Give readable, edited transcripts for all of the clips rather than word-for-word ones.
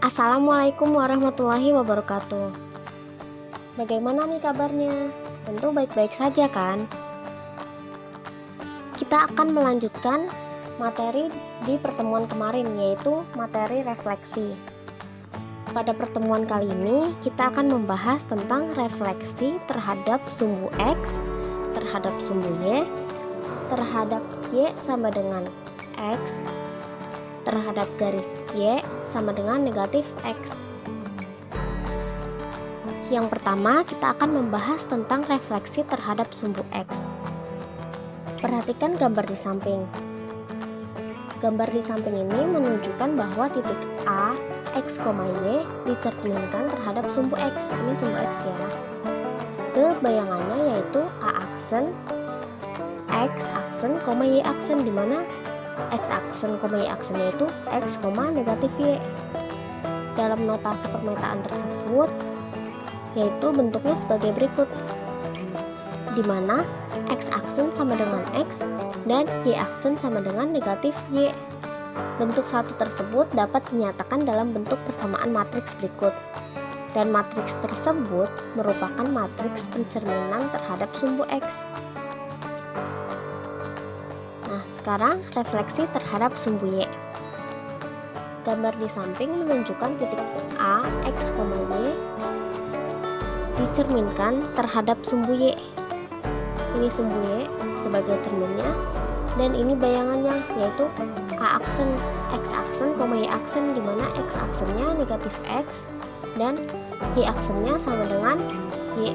Assalamualaikum warahmatullahi wabarakatuh. Bagaimana nih kabarnya? Tentu baik-baik saja kan? Kita akan melanjutkan materi di pertemuan kemarin, yaitu materi refleksi. Pada pertemuan kali ini kita akan membahas tentang refleksi terhadap sumbu X, terhadap sumbu Y, terhadap Y sama dengan X, terhadap garis Y sama dengan negatif X. Yang pertama, kita akan membahas tentang refleksi terhadap sumbu X. Perhatikan gambar di samping. Gambar di samping ini menunjukkan bahwa titik A, X, Y dicerminkan terhadap sumbu X. Ini sumbu X ya. Ke bayangannya yaitu A aksen, X aksen, Y aksen, di mana X aksen, Y aksen yaitu X, negatif Y. Dalam notasi permetaan tersebut yaitu bentuknya sebagai berikut, di mana X aksen sama dengan X dan Y aksen sama dengan negatif Y. Bentuk satu tersebut dapat dinyatakan dalam bentuk persamaan matriks berikut, dan matriks tersebut merupakan matriks pencerminan terhadap sumbu X. Nah, sekarang refleksi terhadap sumbu Y. Gambar di samping menunjukkan titik A, X, Y dicerminkan terhadap sumbu Y. Ini sumbu Y sebagai cerminnya, dan ini bayangannya yaitu A aksen, X aksen, Y aksen, di mana X aksennya negatif X dan Y aksennya sama dengan Y.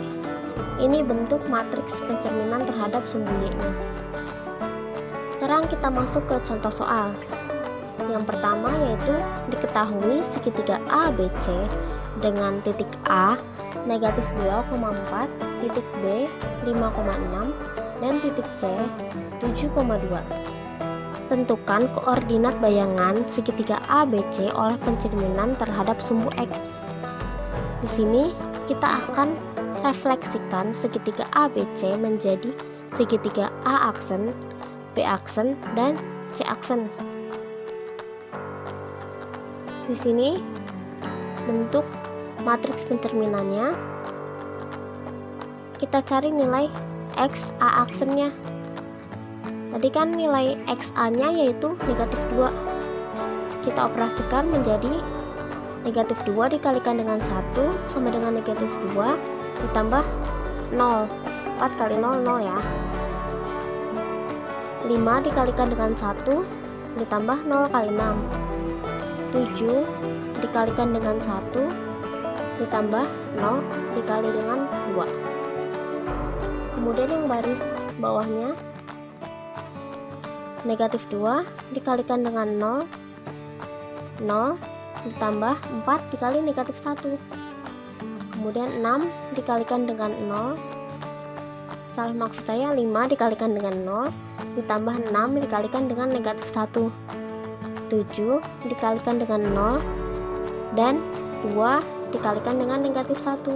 Ini bentuk matriks pencerminan terhadap sumbu Y-nya. Sekarang kita masuk ke contoh soal. Yang pertama yaitu diketahui segitiga ABC dengan titik A negatif 2,4, titik B 5,6, dan titik C 7,2. Tentukan koordinat bayangan segitiga ABC oleh pencerminan terhadap sumbu X. Di sini kita akan refleksikan segitiga ABC menjadi segitiga A aksen, B aksen, dan C aksen. Di sini bentuk matriks pencerminannya, kita cari nilai X A aksennya. Tadi kan nilai XA-nya yaitu negatif 2. Kita operasikan menjadi negatif 2 dikalikan dengan 1 sama dengan negatif 2 ditambah 0. 4 kali 0, 0 ya. 5 dikalikan dengan 1 ditambah 0 kali 6. 7 dikalikan dengan 1 ditambah 0 dikali dengan 2. Kemudian yang baris bawahnya negatif 2 dikalikan dengan 0, 0 ditambah 4 dikali negatif 1. Kemudian 6 dikalikan dengan 0, salah maksud saya 5 dikalikan dengan 0 ditambah 6 dikalikan dengan negatif 1. 7 dikalikan dengan 0 dan 2 dikalikan dengan negatif 1.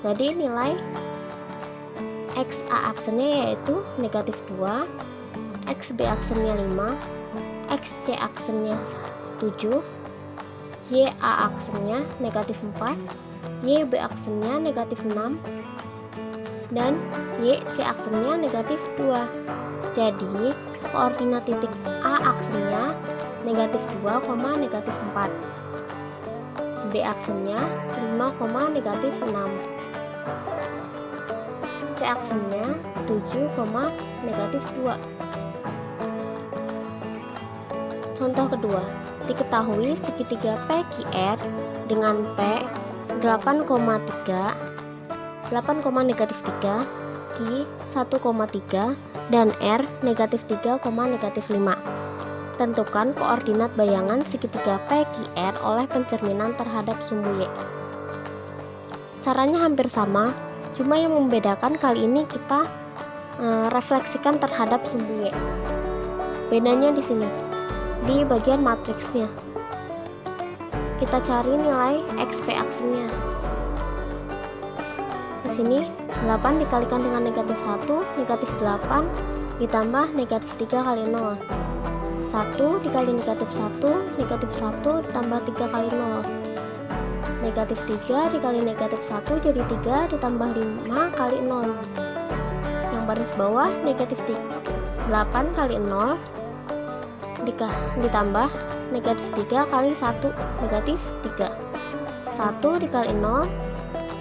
Jadi nilai XA aksennya yaitu negatif 2, XB aksennya 5, XC aksennya 7, YA aksennya negatif 4, YB aksennya negatif 6, dan YC aksennya negatif 2. Jadi koordinat titik A aksennya negatif 2, negatif 4, B aksennya 5, negatif 6, C aksennya 7, negatif 2. Contoh kedua, diketahui segitiga PQR dengan P 8,3, 8, negatif 3, Q 1,3, dan R negatif 3, negatif 5. Tentukan koordinat bayangan segitiga PQR oleh pencerminan terhadap sumbu Y. Caranya hampir sama, cuma yang membedakan kali ini kita refleksikan terhadap sumbu Y. Bedanya di sini, di bagian matriksnya. Kita cari nilai XP aksennya. Di sini 8 dikalikan dengan negatif 1, negatif 8 ditambah negatif 3 kali 0. 1 dikali negatif 1 ditambah 3 kali 0. Negatif 3 dikali negatif 1 jadi 3 ditambah 5 kali 0. Yang baris bawah negatif 8 kali 0 ditambah negatif 3 kali 1, negatif 3. 1 dikali 0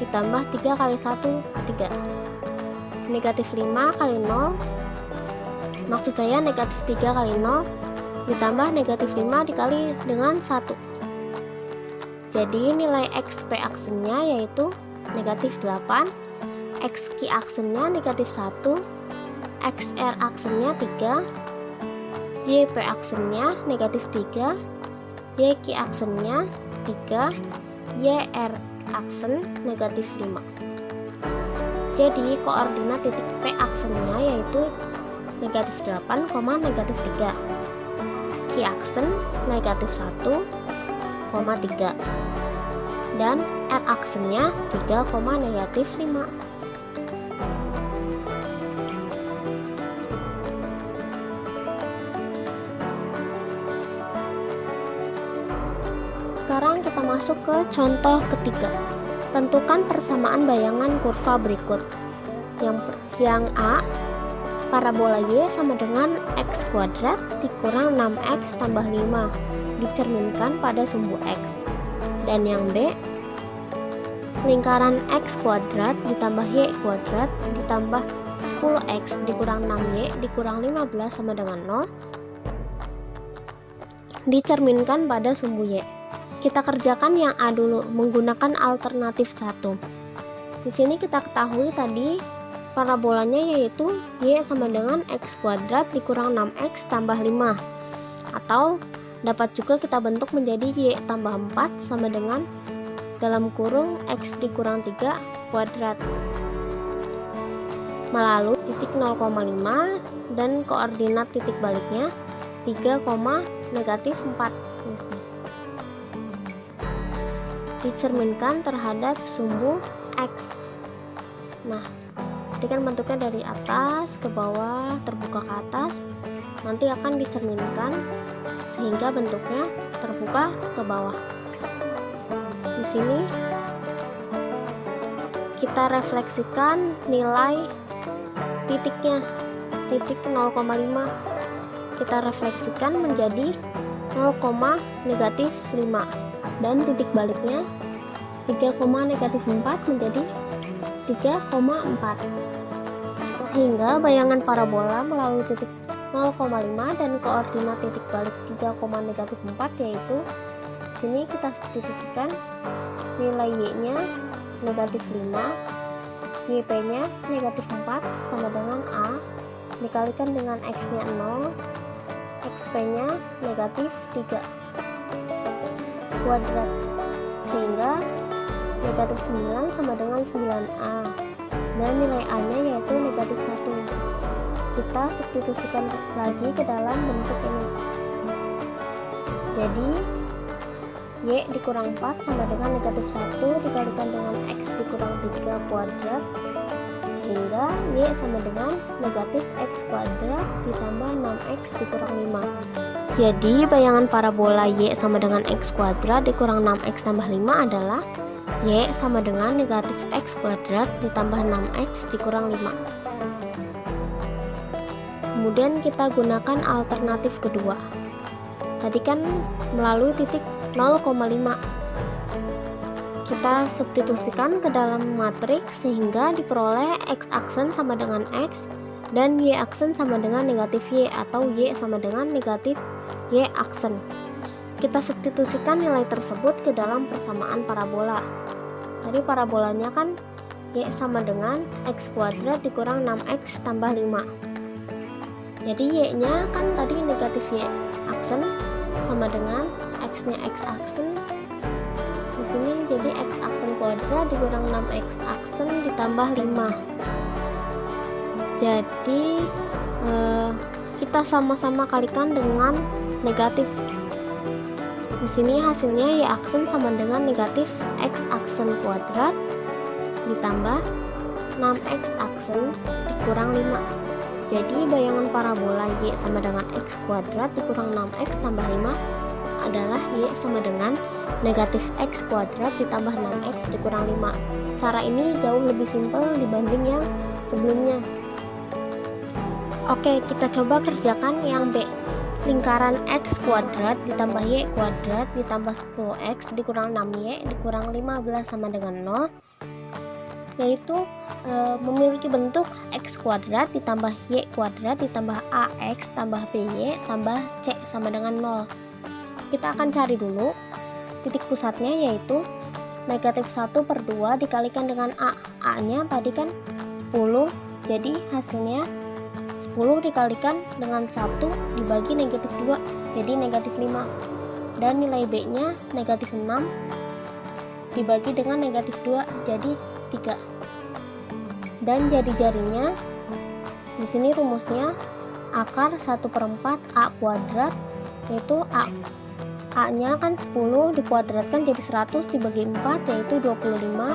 ditambah 3 kali 1, 3. Negatif 5 kali 0, maksud saya negatif 3 kali 0 ditambah negatif 5 dikali dengan 1. Jadi nilai X P aksennya yaitu negatif 8, X Q aksennya negatif 1, X R aksennya 3, Y P aksennya negatif 3, Y Q aksennya 3, Y R aksen negatif 5. Jadi koordinat titik P aksennya yaitu negatif 8, negatif 3, Q aksen negatif 1, 3, dan R aksennya 3, negatif 5. Sekarang kita masuk ke contoh ketiga. Tentukan persamaan bayangan kurva berikut. Yang A, parabola Y sama dengan X kuadrat dikurang 6X tambah 5 dicerminkan pada sumbu X. Dan yang B, lingkaran X kuadrat ditambah Y kuadrat ditambah 10X dikurang 6Y dikurang 15 sama dengan 0 dicerminkan pada sumbu Y. Kita kerjakan yang A dulu menggunakan alternatif 1. Di sini kita ketahui tadi parabolanya yaitu Y sama dengan X kuadrat dikurang 6X tambah 5, atau dapat juga kita bentuk menjadi Y tambah 4 sama dengan dalam kurung X dikurang 3 kuadrat melalui titik 0,5 dan koordinat titik baliknya 3, negatif 4 dicerminkan terhadap sumbu X. Nah, ini kan bentuknya dari atas ke bawah, terbuka ke atas, nanti akan dicerminkan sehingga bentuknya terbuka ke bawah. Di sini kita refleksikan nilai titiknya, titik 0,5 kita refleksikan menjadi 0, negatif 5, dan titik baliknya 3, negatif 4 menjadi 3,4, sehingga bayangan parabola melalui titik 0,5 dan koordinat titik balik 3, negatif 4 yaitu di sini kita substitusikan nilai Y-nya negatif 5, YP-nya negatif 4 sama dengan A dikalikan dengan X-nya 0, XP-nya negatif 3 kuadrat, sehingga negatif 9 sama dengan 9A, dan nilai A-nya yaitu negatif 1. Kita substitusikan lagi ke dalam bentuk ini. Jadi Y dikurang 4 sama dengan negatif 1 dikalikan dengan X dikurang 3 kuadrat, sehingga Y sama dengan negatif X kuadrat ditambah 6X dikurang 5. Jadi bayangan parabola Y sama dengan X kuadrat dikurang 6X tambah 5 adalah Y sama dengan negatif X kuadrat ditambah 6X dikurang 5. Kemudian kita gunakan alternatif kedua. Tadi kan melalui titik 0,5. Kita substitusikan ke dalam matriks sehingga diperoleh X aksen sama dengan X dan Y aksen sama dengan negatif Y, atau Y sama dengan negatif Y aksen. Kita substitusikan nilai tersebut ke dalam persamaan parabola. Tadi parabolanya kan Y sama dengan X kuadrat dikurang 6X tambah 5. Jadi Y-nya kan tadi negatif Y aksen sama dengan X-nya X aksen. Di sini jadi X aksen kuadrat dikurang 6X aksen ditambah 5. Jadi kita sama-sama kalikan dengan negatif. Di sini hasilnya Y aksen sama dengan negatif X aksen kuadrat ditambah 6X aksen dikurang 5. Jadi bayangan parabola Y sama dengan X kuadrat dikurang 6X tambah 5 adalah Y sama dengan negatif x kuadrat ditambah 6x dikurang 5. Cara ini jauh lebih simpel dibanding yang sebelumnya. Oke, kita coba kerjakan yang B. Lingkaran x kuadrat ditambah y kuadrat ditambah 10x dikurang 6y dikurang 15 sama dengan 0, yaitu memiliki bentuk x kuadrat ditambah y kuadrat ditambah ax tambah by tambah c sama dengan 0. Kita akan cari dulu titik pusatnya, yaitu negatif 1/2 dikalikan dengan a nya tadi kan 10, jadi hasilnya 10 dikalikan dengan 1 dibagi negatif 2, jadi negatif 5. Dan nilai b nya negatif 6 dibagi dengan negatif 2, jadi 3. Dan jari-jarinya di sini rumusnya akar 1/4 a kuadrat, yaitu a nya kan 10 dikuadratkan jadi 100 dibagi 4, yaitu 25.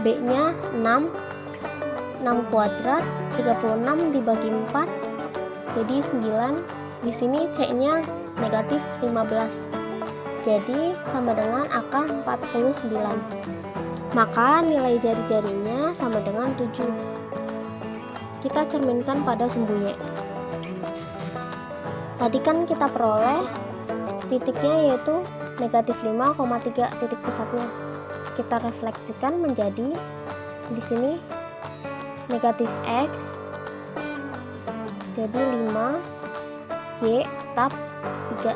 B nya 6 kuadrat 36 dibagi 4 jadi 9. Di sini c nya negatif 15, jadi sama dengan akar 49. Maka nilai jari-jarinya sama dengan 7. Kita cerminkan pada sumbu y. Tadi kan kita peroleh titiknya yaitu negatif 5,3 titik pusatnya. Kita refleksikan menjadi di sini negatif x, jadi 5, y tetap 3,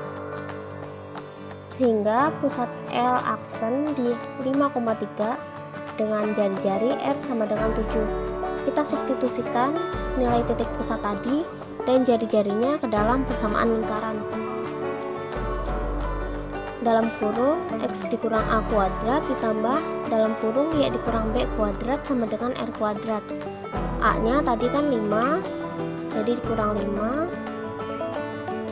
sehingga pusat L aksen di 5,3 dengan jari-jari R sama dengan 7. Kita substitusikan nilai titik pusat tadi dan jari-jarinya ke dalam persamaan lingkaran. Dalam kurung x dikurang a kuadrat ditambah dalam kurung y dikurang b kuadrat sama dengan r kuadrat. A nya tadi kan 5, jadi dikurang 5,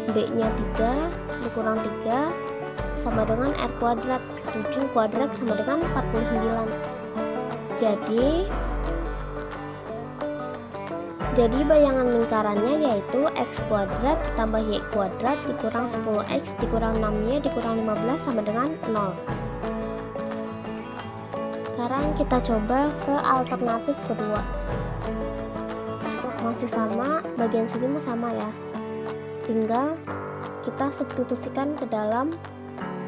b nya 3 dikurang 3 sama dengan r kuadrat. 7 kuadrat sama dengan 49. Jadi bayangan lingkarannya yaitu x kuadrat ditambah y kuadrat dikurang 10x dikurang 6y dikurang 15 sama dengan 0. Sekarang kita coba ke alternatif kedua. Masih sama, bagian sini mah sama ya. Tinggal kita substitusikan ke dalam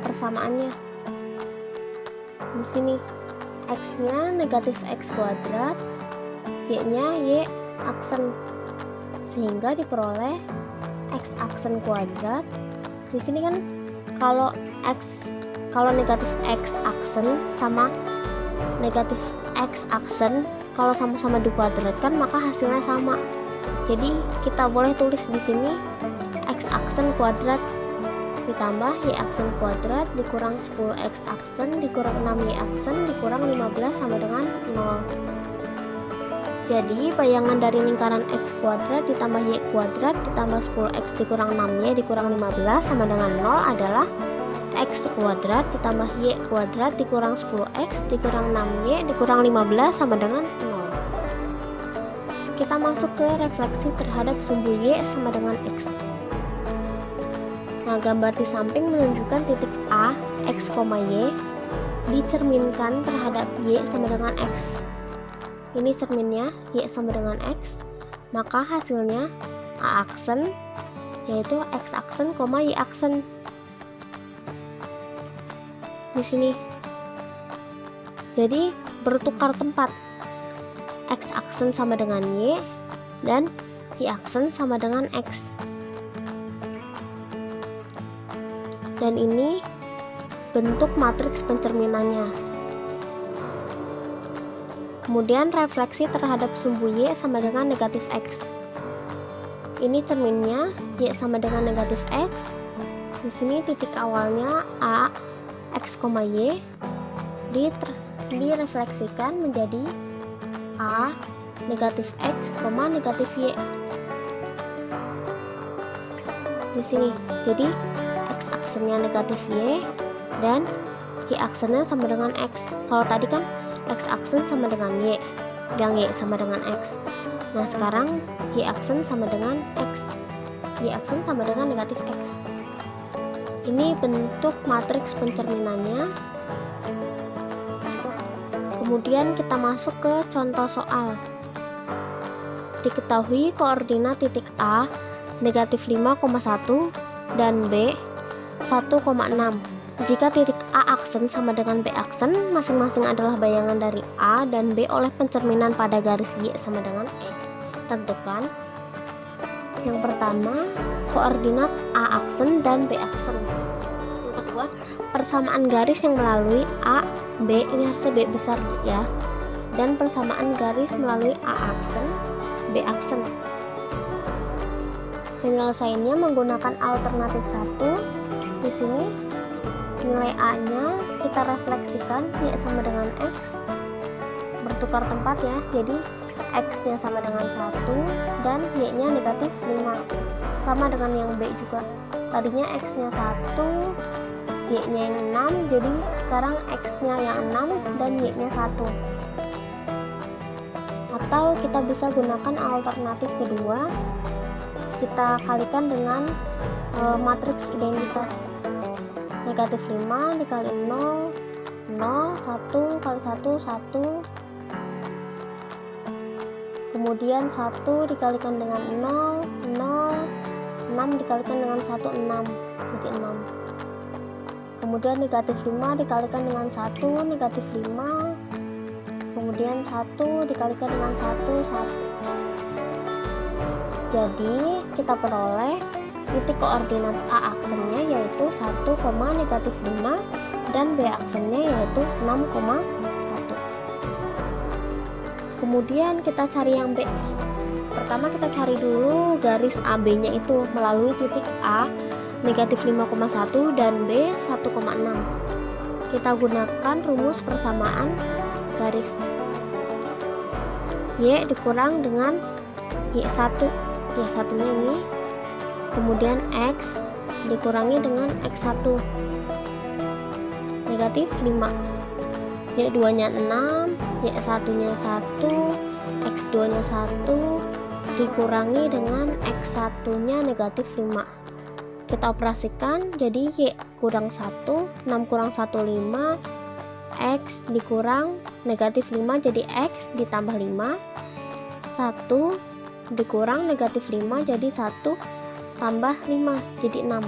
persamaannya. Di sini x-nya negatif x kuadrat, y-nya y aksen, sehingga diperoleh x aksen kuadrat. Di sini kan kalau negatif x aksen sama negatif x aksen kalau sama-sama dikuadratkan maka hasilnya sama. Jadi kita boleh tulis di sini x aksen kuadrat ditambah y aksen kuadrat dikurang 10x aksen dikurang 6y aksen dikurang 15 sama dengan 0. Jadi bayangan dari lingkaran x kuadrat ditambah y kuadrat ditambah 10x dikurang 6y dikurang 15 sama dengan 0 adalah x kuadrat ditambah y kuadrat dikurang 10x dikurang 6y dikurang 15 sama dengan 0. Kita masuk ke refleksi terhadap sumbu y sama dengan x. Nah, gambar di samping menunjukkan titik A, x, y dicerminkan terhadap y sama dengan x. Ini cerminnya, y sama dengan x, maka hasilnya a aksen yaitu x aksen, y aksen. Di sini. Jadi bertukar tempat. X aksen sama dengan y dan y aksen sama dengan x. Dan ini bentuk matriks pencerminannya. Kemudian refleksi terhadap sumbu y sama dengan negatif x. Ini cerminnya, y sama dengan negatif x. Di sini titik awalnya a, x, y direfleksikan menjadi a negatif x, negatif y. Di sini, jadi x aksennya negatif y dan y aksennya sama dengan x. Kalau tadi kan x aksen sama dengan y, yang y sama dengan x. Nah, sekarang y aksen sama dengan x, y aksen sama dengan negatif x. Ini bentuk matriks pencerminannya. Kemudian kita masuk ke contoh soal. Diketahui koordinat titik A negatif 5,1 dan B 1,6. Jika titik A aksen sama dengan B aksen, masing-masing adalah bayangan dari A dan B oleh pencerminan pada garis Y sama dengan X. Tentukan. Yang pertama, koordinat A aksen dan B aksen. Yang kedua, persamaan garis yang melalui A, B, ini harusnya B besar ya. Dan persamaan garis melalui A aksen, B aksen. Penyelesaiannya menggunakan alternatif 1. Di sini nilai A-nya kita refleksikan Y sama dengan X, bertukar tempat ya, jadi X-nya sama dengan 1 dan Y-nya negatif 5, sama dengan yang B juga. Tadinya X-nya 1, Y-nya yang 6, jadi sekarang X-nya yang 6 dan Y-nya 1. Atau kita bisa gunakan alternatif kedua, kita kalikan dengan matriks identitas. Negatif 5 dikali 0, 0, 1 kali 1, 1. Kemudian 1 dikalikan dengan 0, 0, 6 dikalikan dengan 1, 6, jadi 6. Kemudian negatif 5 dikalikan dengan 1, negatif 5. Kemudian 1 dikalikan dengan 1, 1. Jadi kita peroleh titik koordinat A aksennya yaitu 1,-5 dan B aksennya yaitu 6,1. Kemudian kita cari yang B. Pertama kita cari dulu garis AB nya itu melalui titik A negatif 5,1 dan B 1,6. Kita gunakan rumus persamaan garis. Y dikurang dengan Y1, Y1 nya ini. Kemudian X dikurangi dengan X1 negatif 5, Y2 nya 6, Y1 nya 1, X2 nya 1 dikurangi dengan X1 nya negatif 5. Kita operasikan jadi Y kurang 1, 6 kurang 1 5, X dikurang negatif 5 jadi X ditambah 5, 1 dikurang negatif 5 jadi 1 tambah 5 jadi 6.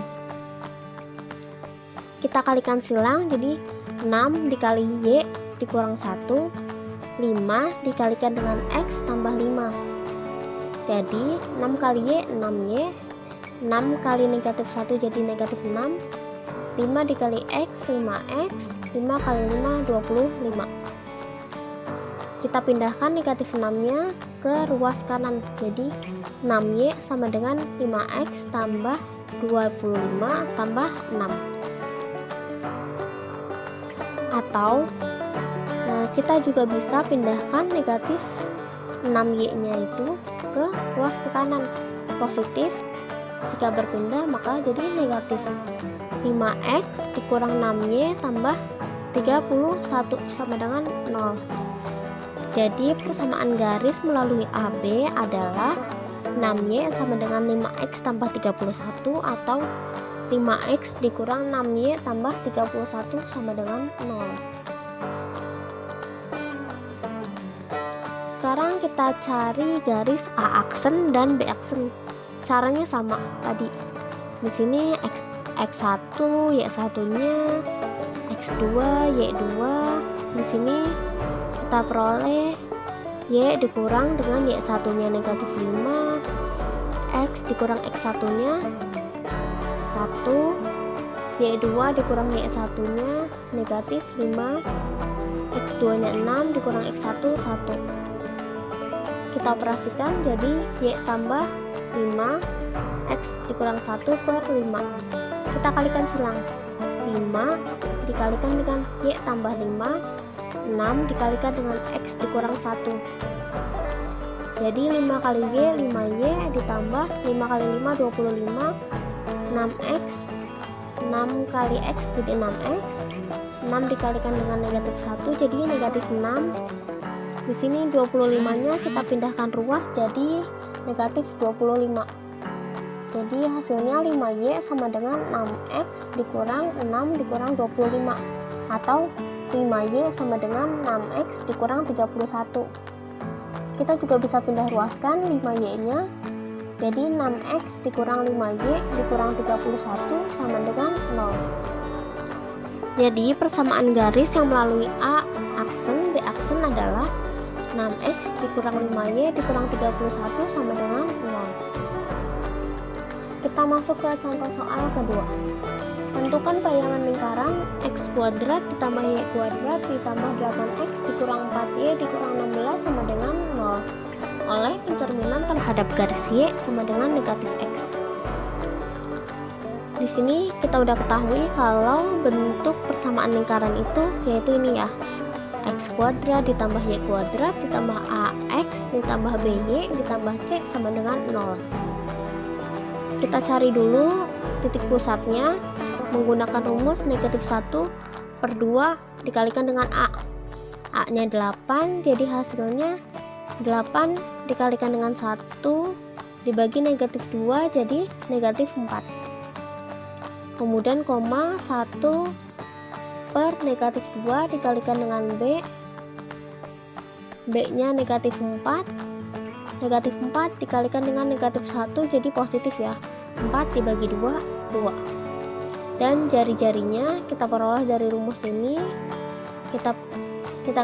Kita kalikan silang jadi 6 dikali Y dikurang 1, 5 dikalikan dengan X tambah 5. Jadi 6 kali Y 6Y, 6 kali negatif 1 jadi negatif 6, 5 dikali X 5X, 5 kali 5 25. Kita pindahkan negatif 6 nya ke ruas kanan, jadi 6Y sama dengan 5X tambah 25 tambah 6. Atau kita juga bisa pindahkan negatif 6Y nya itu ke ruas ke kanan, positif. Jika berpindah maka jadi negatif 5X dikurang 6Y tambah 31 sama dengan 0. Jadi persamaan garis melalui AB adalah 6Y sama dengan 5X tambah 31 atau 5X dikurang 6Y tambah 31 sama dengan 0. Sekarang kita cari garis A aksen dan B aksen. Caranya sama tadi. Di sini X1, Y1-nya, X2, Y2. Di sini kita peroleh Y dikurang dengan Y1-nya negatif 5, X dikurang X1-nya 1, Y2 dikurang Y1-nya negatif 5, X2-nya 6 dikurang X1 1. Kita operasikan jadi Y tambah 5, X dikurang 1 per 5. Kita kalikan silang, 5 dikalikan dengan Y tambah 5, 6 dikalikan dengan X dikurang 1. Jadi 5 kali Y 5Y ditambah 5 kali 5 25, 6X, 6 kali X jadi 6X, 6 dikalikan dengan negatif 1 jadi negatif 6. Di sini 25 nya kita pindahkan ruas jadi negatif 25. Jadi hasilnya 5Y sama dengan 6X dikurang 6 dikurang 25, atau 5Y sama dengan 6X dikurang 31. Kita juga bisa pindah ruaskan 5Y nya, jadi 6X dikurang 5Y dikurang 31 sama dengan 0. Jadi persamaan garis yang melalui A aksen, B aksen adalah 6X dikurang 5Y dikurang 31 sama dengan 0. Kita masuk ke contoh soal kedua. Tentukan bayangan lingkaran X kuadrat ditambah Y kuadrat ditambah 8X dikurang 4Y dikurang 16 sama dengan 0 oleh pencerminan terhadap garis Y sama dengan negatif X. Di sini kita udah ketahui kalau bentuk persamaan lingkaran itu yaitu ini ya, X kuadrat ditambah Y kuadrat ditambah AX ditambah BY ditambah C sama dengan 0. Kita cari dulu titik pusatnya menggunakan rumus negatif 1/2 dikalikan dengan A. A nya 8, jadi hasilnya 8 dikalikan dengan 1 dibagi negatif 2 jadi negatif 4. Kemudian koma 1 per negatif 2 dikalikan dengan B. B nya negatif 4. Negatif 4 dikalikan dengan negatif 1 jadi positif ya. 4 dibagi 2, 2. Dan jari-jarinya kita peroleh dari rumus ini. Kita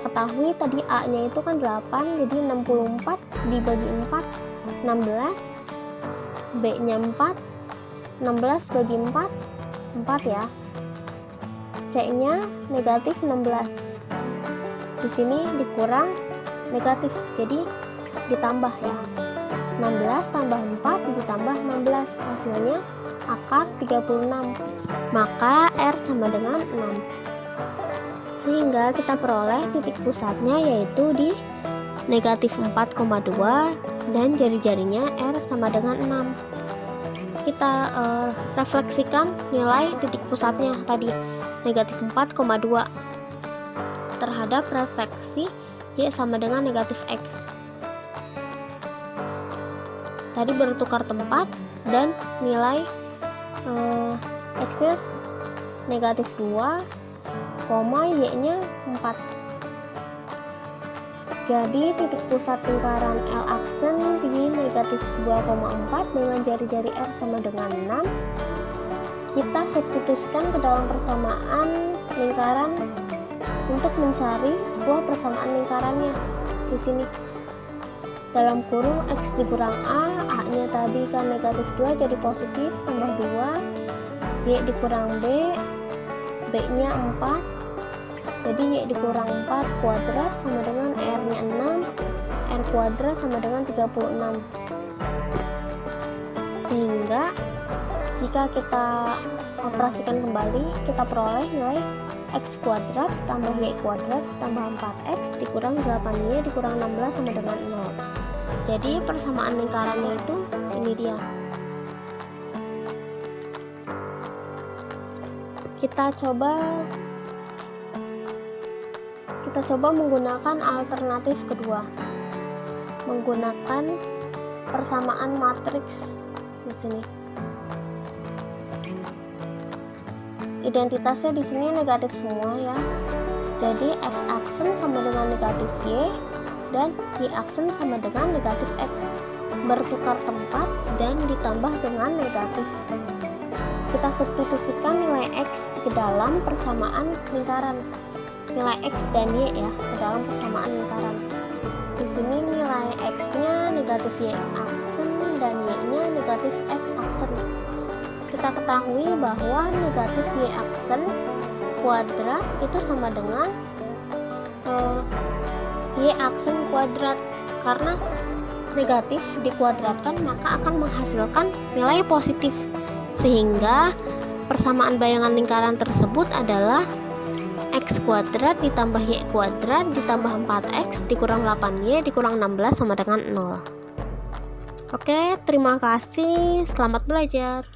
ketahui tadi A nya itu kan 8, jadi 64 dibagi 4 16. B nya 4, 16 bagi 4 4 ya. C nya negatif 16. Di sini dikurang negatif, jadi ditambah ya. 16 tambah 4 ditambah 16, hasilnya akar 36. Maka R sama dengan 6. Sehingga kita peroleh titik pusatnya yaitu di negatif 4,2 dan jari-jarinya R sama dengan 6. Kita refleksikan nilai titik pusatnya tadi negatif 4,2 terhadap refleksi Y sama dengan negatif X. Tadi bertukar tempat dan nilai X nya negatif 2, Y nya 4. Jadi titik pusat lingkaran L aksen di negatif 2,4 dengan jari-jari R sama dengan 6. Kita substitusikan ke dalam persamaan lingkaran untuk mencari sebuah persamaan lingkarannya. Di sini dalam kurung X dikurang A nya tadi kan negatif 2 jadi positif tambah 2, Y dikurang B, B nya 4, jadi Y dikurang 4 kuadrat sama dengan R nya 6, R kuadrat sama dengan 36. Sehingga jika kita operasikan kembali, kita peroleh nilai X kuadrat tambah Y kuadrat tambah 4X dikurang 8Y dikurang 16 sama dengan 0. Jadi persamaan lingkarannya itu ini dia. Kita coba menggunakan alternatif kedua, menggunakan persamaan matriks di sini. Identitasnya di sini negatif semua ya. Jadi X aksen sama dengan negatif Y dan Y aksen sama dengan negatif X. Bertukar tempat dan ditambah dengan negatif. Kita substitusikan nilai X ke dalam persamaan lingkaran. Nilai X dan Y ya ke dalam persamaan lingkaran. Di sini nilai X-nya negatif Y aksen dan Y-nya negatif X aksen. Kita ketahui bahwa negatif Y aksen kuadrat itu sama dengan Y aksen kuadrat. Karena negatif dikuadratkan maka akan menghasilkan nilai positif. Sehingga persamaan bayangan lingkaran tersebut adalah X kuadrat ditambah Y kuadrat ditambah 4X dikurang 8Y dikurang 16 sama dengan 0. Oke, terima kasih. Selamat belajar.